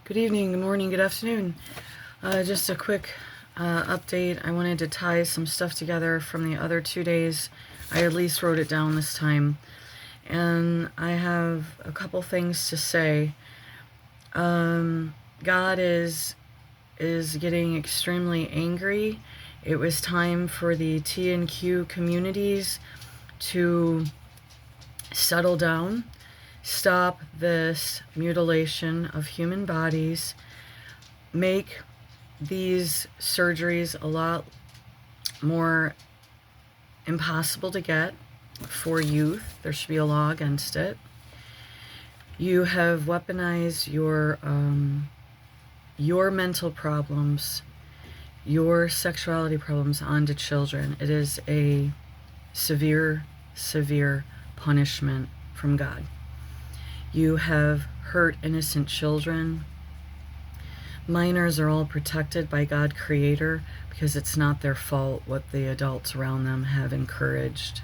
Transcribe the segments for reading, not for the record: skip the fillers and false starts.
Good evening, good morning, good afternoon. Just a quick update. I wanted to tie some stuff together from the other 2 days. I at least wrote it down this time. And I have a couple things to say. God is getting extremely angry. It was time for the T and Q communities to settle down, stop this mutilation of human bodies, make these surgeries a lot more impossible to get for youth. There should be a law against it. You have weaponized your mental problems, your sexuality problems onto children. It is a severe, severe punishment from God. You have hurt innocent children. Minors are all protected by God Creator because it's not their fault what the adults around them have encouraged.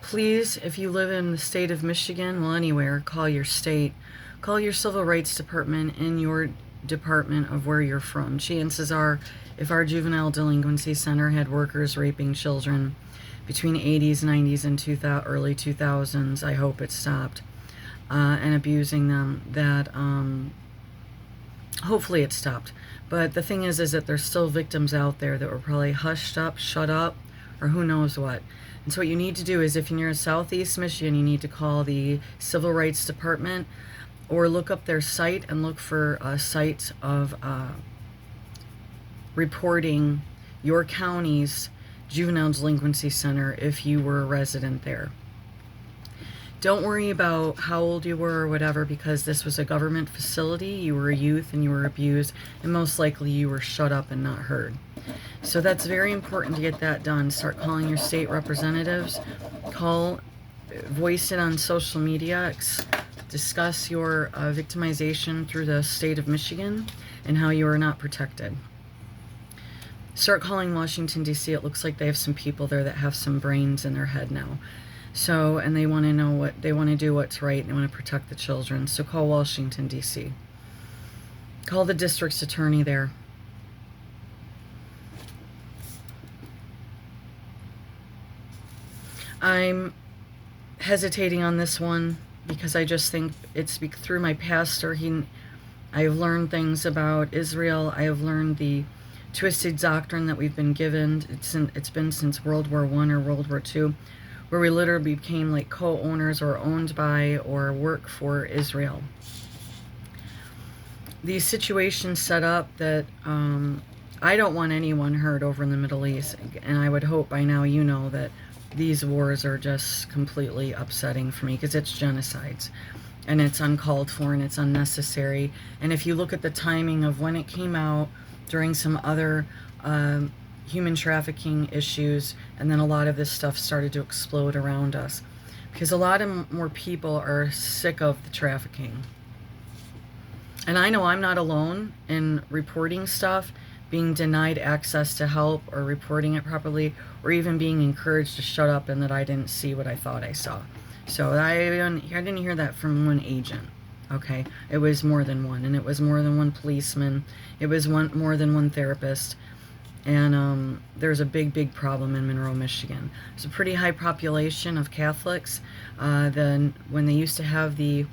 Please, if you live in the state of Michigan, well, anywhere, call your state. Call your civil rights department in your department of where you're from. Chances are, if our juvenile delinquency center had workers raping children between 80s, 90s, and early 2000s, I hope it stopped, and abusing them, that hopefully it stopped. But the thing is that there's still victims out there that were probably hushed up, shut up, or who knows what. And so what you need to do is, if you're in Southeast Michigan, you need to call the Civil Rights Department or look up their site and look for a site of reporting your county's juvenile delinquency center if you were a resident there. Don't worry about how old you were or whatever, because this was a government facility. You were a youth and you were abused, and most likely you were shut up and not heard. So that's very important to get that done. Start calling your state representatives. Voice it on social media. Discuss your victimization through the state of Michigan and how you are not protected. Start calling Washington, D.C. It looks like they have some people there that have some brains in their head now. So, and they want to know what they want to do, what's right, and they want to protect the children. So call Washington, D.C. Call the district's attorney there. I'm hesitating on this one because I just think it's through my pastor. I have learned things about Israel. I have learned the twisted doctrine that we've been given. It's been since World War I or World War II, where we literally became like co-owners or owned by or work for Israel. These situations set up that I don't want anyone hurt over in the Middle East, and I would hope by now you know that these wars are just completely upsetting for me because it's genocides and it's uncalled for and it's unnecessary. And if you look at the timing of when it came out during some other human trafficking issues, and then a lot of this stuff started to explode around us because a lot of more people are sick of the trafficking. And I know I'm not alone in reporting stuff, being denied access to help or reporting it properly, or even being encouraged to shut up and that I didn't see what I thought I saw. So I didn't hear that from one agent, okay? It was more than one, and it was more than one policeman. It was more than one therapist. And there's a big problem in Monroe, Michigan. There's a pretty high population of Catholics. Then when they used to have the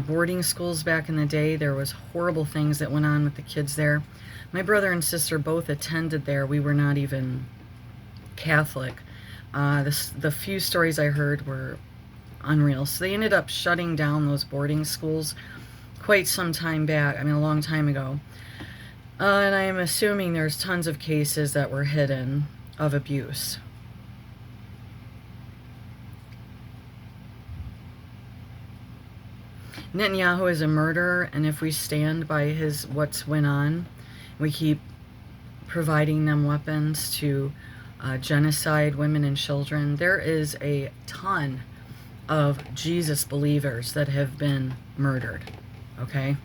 boarding schools back in the day, there was horrible things that went on with the kids there. My brother and sister both attended there. We were not even Catholic. The few stories I heard were unreal. So they ended up shutting down those boarding schools quite some time back. I mean, a long time ago. And I am assuming there's tons of cases that were hidden of abuse. Netanyahu is a murderer, and if we stand by what's went on, we keep providing them weapons to genocide women and children. There is a ton of Jesus believers that have been murdered, okay?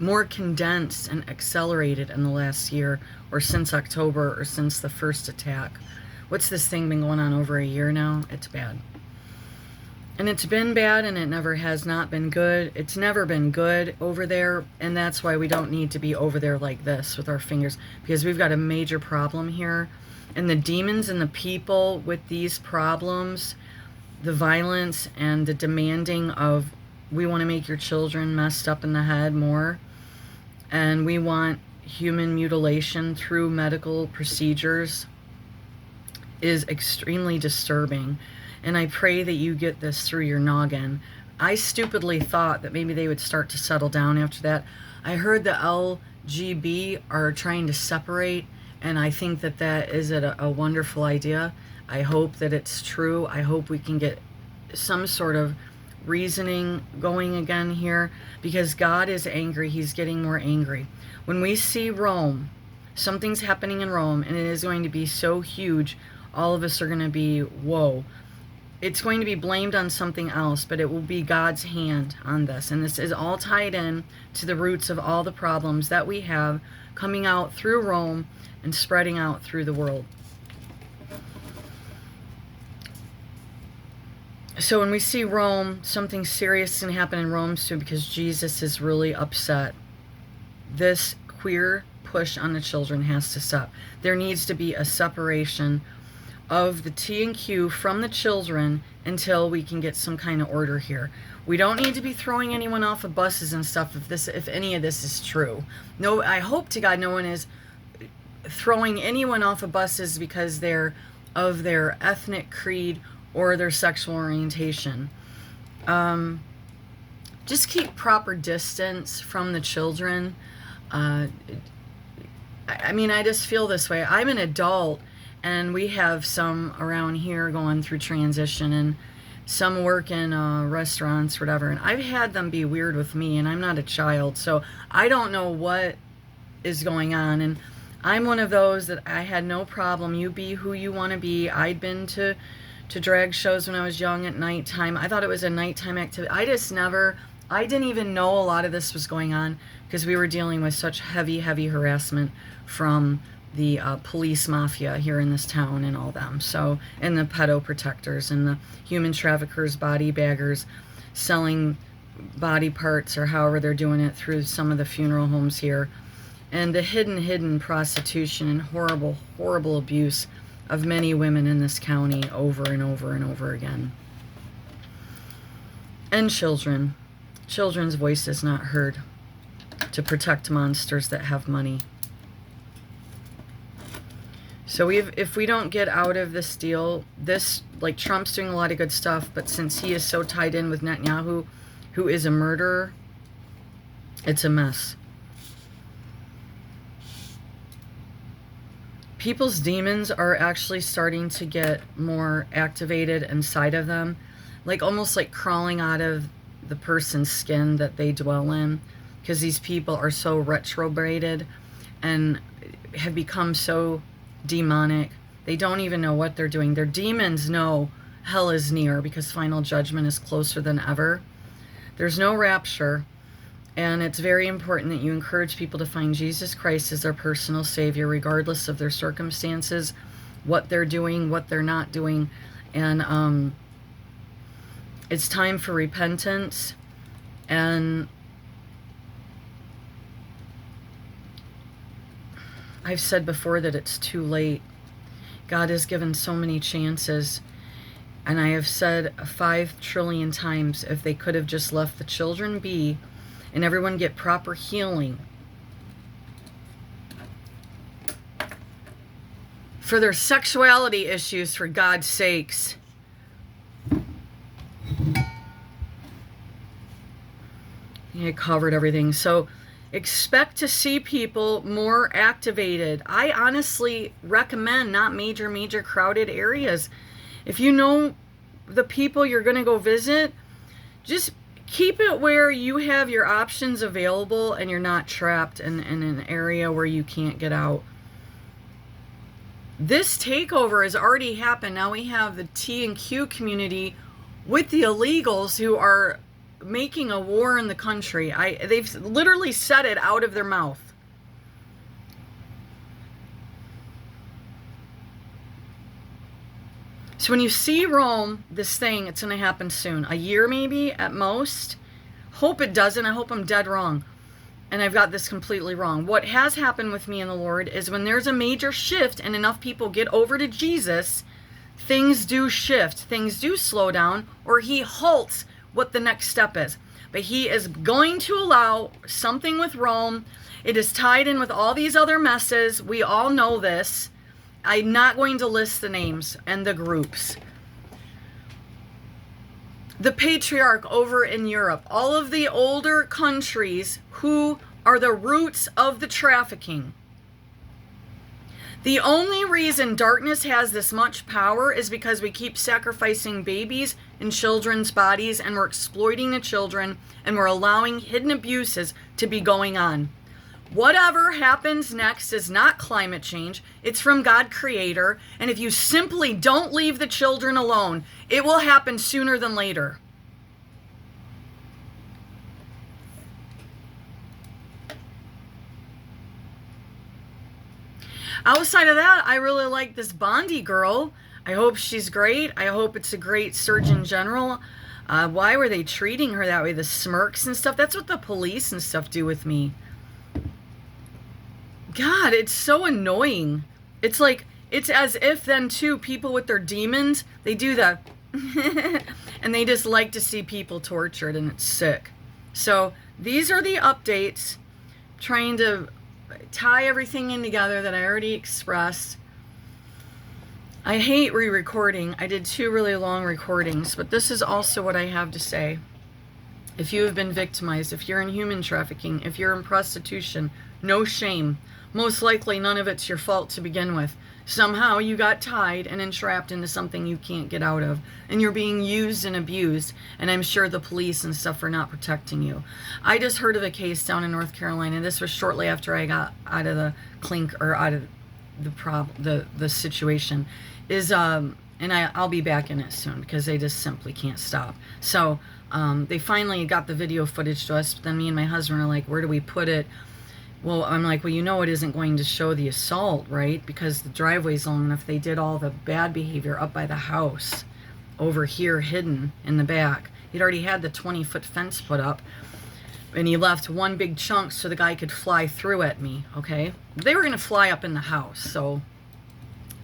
more condensed and accelerated in the last year, or since October, or since the first attack. What's this thing been going on over a year now? It's bad. And it's been bad, and it never has not been good. It's never been good over there, and that's why we don't need to be over there like this with our fingers, because we've got a major problem here. And the demons and the people with these problems, the violence and the demanding of, we want to make your children messed up in the head more, and we want human mutilation through medical procedures, is extremely disturbing. And I pray that you get this through your noggin. I stupidly thought that maybe they would start to settle down after that. I heard the LGB are trying to separate, and I think that that is a wonderful idea. I hope that it's true. I hope we can get some sort of reasoning going again here, because God is angry. He's getting more angry. When we see Rome, something's happening in Rome, and it is going to be so huge, all of us are going to be, whoa. It's going to be blamed on something else, but it will be God's hand on this. And this is all tied in to the roots of all the problems that we have coming out through Rome and spreading out through the world. So when we see Rome, something serious can happen in Rome soon, because Jesus is really upset. This queer push on the children has to stop. There needs to be a separation of the T and Q from the children until we can get some kind of order here. We don't need to be throwing anyone off of buses and stuff if any of this is true. No, I hope to God no one is throwing anyone off of buses because they're of their ethnic creed or their sexual orientation. Just keep proper distance from the children. I mean, I just feel this way. I'm an adult, and we have some around here going through transition, and some work in restaurants, whatever. And I've had them be weird with me, and I'm not a child, so I don't know what is going on. And I'm one of those that I had no problem. You be who you want to be. I'd been to drag shows when I was young at nighttime. I thought it was a nighttime activity. I didn't even know a lot of this was going on, because we were dealing with such heavy harassment from the police mafia here in this town and all them. So, and the pedo protectors and the human traffickers, body baggers, selling body parts or however they're doing it through some of the funeral homes here. And the hidden prostitution and horrible abuse of many women in this county over and over again. And children. Children's voice is not heard to protect monsters that have money. So if we don't get out of this deal, like Trump's doing a lot of good stuff, but since he is so tied in with Netanyahu, who is a murderer, it's a mess. People's demons are actually starting to get more activated inside of them, like almost like crawling out of the person's skin that they dwell in, because these people are so retrograded and have become so demonic. They don't even know what they're doing. Their demons know hell is near, because final judgment is closer than ever. There's no rapture. And it's very important that you encourage people to find Jesus Christ as their personal Savior, regardless of their circumstances, what they're doing, what they're not doing. And it's time for repentance. And I've said before that it's too late. God has given so many chances. And I have said 5 trillion times, if they could have just left the children be, and everyone get proper healing for their sexuality issues, for God's sakes. I covered everything. So expect to see people more activated. I honestly recommend not major crowded areas. If you know the people you're going to go visit, just keep it where you have your options available and you're not trapped in an area where you can't get out. This takeover has already happened. Now we have the T and Q community with the illegals who are making a war in the country. They've literally said it out of their mouth. So when you see Rome, this thing, it's going to happen soon. A year maybe at most. Hope it doesn't. I hope I'm dead wrong. And I've got this completely wrong. What has happened with me and the Lord is when there's a major shift and enough people get over to Jesus, things do shift. Things do slow down, or he halts what the next step is. But he is going to allow something with Rome. It is tied in with all these other messes. We all know this. I'm not going to list the names and the groups. The patriarch over in Europe, all of the older countries who are the roots of the trafficking. The only reason darkness has this much power is because we keep sacrificing babies in children's bodies, and we're exploiting the children, and we're allowing hidden abuses to be going on. Whatever happens next is not climate change. It's from God Creator. And if you simply don't leave the children alone, it will happen sooner than later. Outside of that, I really like this Bondi girl. I hope she's great. I hope it's a great Surgeon General. Why were they treating her that way? The smirks and stuff. That's what the police and stuff do with me. God, it's so annoying. It's like, it's as if then too, people with their demons, they do that. And they just like to see people tortured, and it's sick. So these are the updates. Trying to tie everything in together that I already expressed. I hate re-recording. I did 2 really long recordings, but this is also what I have to say. If you have been victimized, if you're in human trafficking, if you're in prostitution, no shame. Most likely none of it's your fault to begin with. Somehow you got tied and entrapped into something you can't get out of. And you're being used and abused. And I'm sure the police and stuff are not protecting you. I just heard of a case down in North Carolina. This was shortly after I got out of the clink, or out of the situation. And I'll be back in it soon, because they just simply can't stop. So they finally got the video footage to us. But then me and my husband are like, where do we put it? Well, I'm like, well, you know it isn't going to show the assault, right? Because the driveway's long enough. They did all the bad behavior up by the house, over here hidden in the back. He'd already had the 20-foot fence put up, and he left one big chunk so the guy could fly through at me, okay? They were going to fly up in the house, so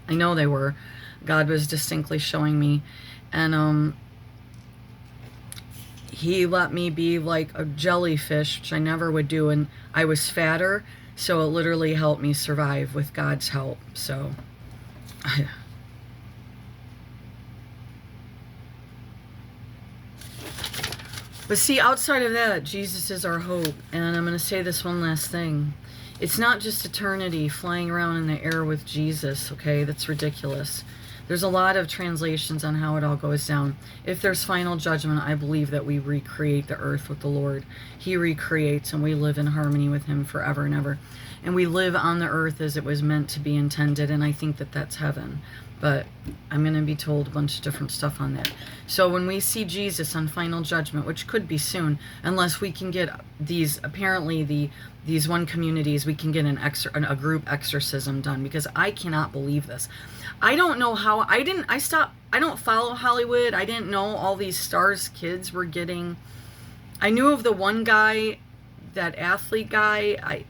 I know they were. God was distinctly showing me. And he let me be like a jellyfish, which I never would do, and I was fatter, so it literally helped me survive with God's help. So but see, outside of that, Jesus is our hope. And I'm going to say this one last thing. It's not just eternity flying around in the air with Jesus, okay? That's ridiculous. There's a lot of translations on how it all goes down. If there's final judgment, I believe that we recreate the earth with the Lord. He recreates, and we live in harmony with him forever and ever. And we live on the earth as it was meant to be intended, and I think that that's heaven. But I'm going to be told a bunch of different stuff on that. So when we see Jesus on final judgment, which could be soon, unless we can get these, apparently these one communities, we can get a group exorcism done, because I cannot believe this. I don't know how, I don't follow Hollywood. I didn't know all these stars kids were getting. I knew of the one guy, that athlete guy.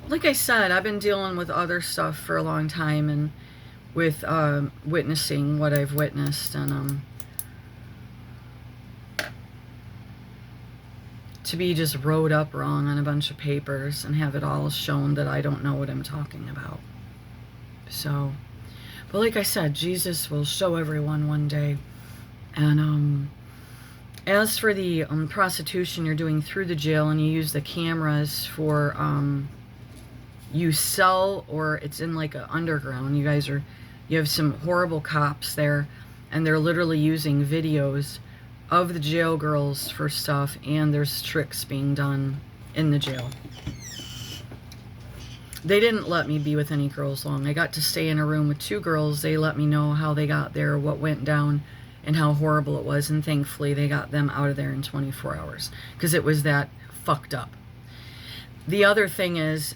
Like I said, I've been dealing with other stuff for a long time, and with witnessing what I've witnessed, and to be just wrote up wrong on a bunch of papers and have it all shown that I don't know what I'm talking about. So, but like I said, Jesus will show everyone one day. And as for the prostitution you're doing through the jail, and you use the cameras for you sell, or it's in like a underground, you have some horrible cops there, and they're literally using videos of the jail girls for stuff, and there's tricks being done in the jail. They didn't let me be with any girls long. I got to stay in a room with 2 girls. They let me know how they got there, what went down, and how horrible it was. And thankfully they got them out of there in 24 hours because it was that fucked up. The other thing is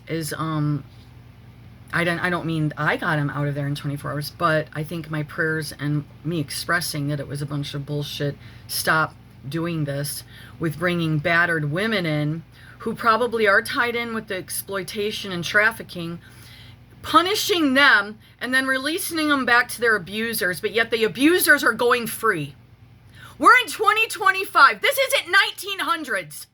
I don't mean I got him out of there in 24 hours, but I think my prayers and me expressing that it was a bunch of bullshit, stop doing this with bringing battered women in who probably are tied in with the exploitation and trafficking, punishing them and then releasing them back to their abusers, but yet the abusers are going free. We're in 2025. This isn't 1900s.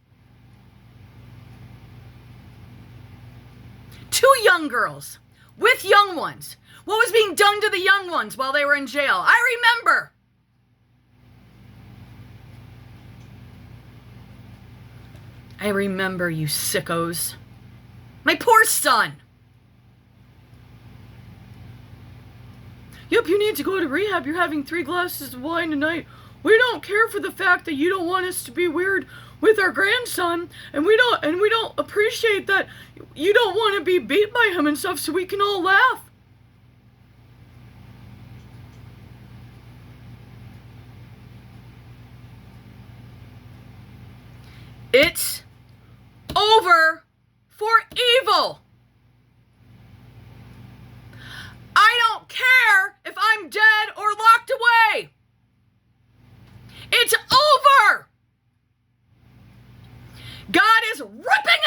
2 young girls with young ones. What was being done to the young ones while they were in jail? I remember. I remember, you sickos. My poor son. Yep, you need to go to rehab. You're having 3 glasses of wine tonight. We don't care for the fact that you don't want us to be weird with our grandson, and we don't appreciate that you don't want to be beat by him and stuff, so we can all laugh. It's over for evil. I don't care if I'm dead or locked away. It's over. God is ripping